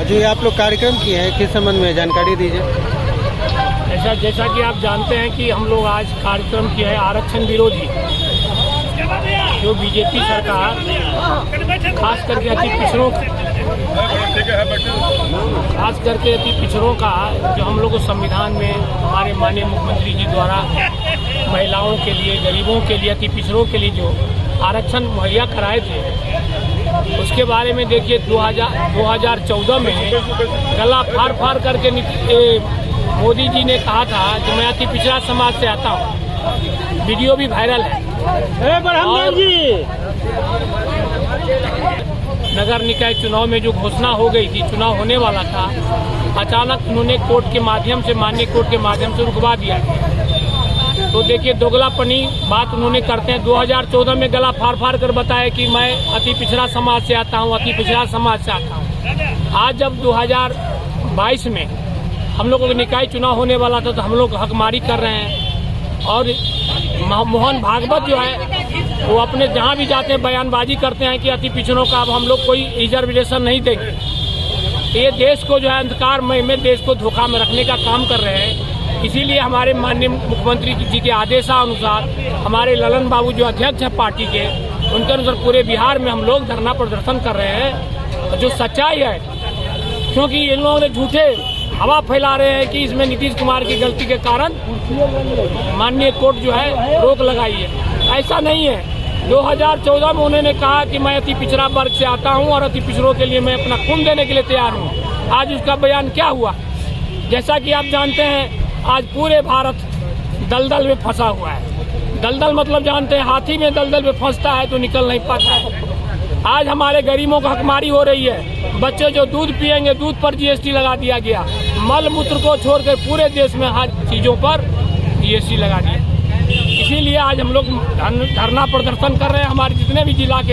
जो ये आप लोग कार्यक्रम किए हैं किस संबंध में जानकारी दीजिए। जैसा कि आप जानते हैं कि हम लोग आज कार्यक्रम किए हैं आरक्षण विरोधी, जो बीजेपी सरकार खास करके अति पिछड़ों का जो हम लोग को संविधान में हमारे माननीय मुख्यमंत्री जी द्वारा महिलाओं के लिए, गरीबों के लिए, अति पिछड़ों के लिए जो आरक्षण मुहैया कराए थे, उसके बारे में देखिए 2014 में गला फाड़ करके मोदी जी ने कहा था कि मैं अति पिछड़ा समाज से आता हूँ। वीडियो भी वायरल है। और नगर निकाय चुनाव में जो घोषणा हो गई थी, चुनाव होने वाला था, अचानक उन्होंने कोर्ट के माध्यम से, माननीय कोर्ट के माध्यम से रुकवा दिया। तो देखिए दोगलापनी बात उन्होंने करते हैं। 2014 में गला फाड़ कर बताया कि मैं अति पिछड़ा समाज से आता हूँ, अति पिछड़ा समाज से आता हूँ। आज जब 2022 में हम लोगों का निकाय चुनाव होने वाला था तो हम लोग हकमारी कर रहे हैं। और मोहन भागवत जो है वो अपने जहाँ भी जाते हैं बयानबाजी करते हैं कि अति पिछड़ों का अब हम लोग कोई रिजर्वेशन नहीं देंगे। ये देश को जो है अंधकारमय में देश को धोखा में रखने का काम कर रहे हैं। इसीलिए हमारे माननीय मुख्यमंत्री जी के आदेशानुसार हमारे ललन बाबू जो अध्यक्ष हैं पार्टी के, उनके अनुसार पूरे बिहार में हम लोग धरना प्रदर्शन कर रहे हैं। जो सच्चाई है, क्योंकि इन लोगों ने झूठे हवा फैला रहे हैं कि इसमें नीतीश कुमार की गलती के कारण माननीय कोर्ट जो है रोक लगाई है। ऐसा नहीं है। 2014 में उन्होंने कहा कि मैं अति पिछड़ा वर्ग से आता हूं और अति पिछड़ों के लिए मैं अपना खून देने के लिए तैयार हूं। आज उसका बयान क्या हुआ? जैसा कि आप जानते हैं, आज पूरे भारत दलदल में फंसा हुआ है। दलदल मतलब जानते हैं, हाथी में दलदल में फंसता है तो निकल नहीं पाता है। आज हमारे गरीबों को हकमारी हो रही है। बच्चे जो दूध पिएंगे, दूध पर जीएसटी लगा दिया गया। मल मूत्र को छोड़कर पूरे देश में हर चीज़ों पर जीएसटी लगा दिया। इसीलिए आज हम लोग धरना प्रदर्शन कर रहे हैं। हमारे जितने भी जिला के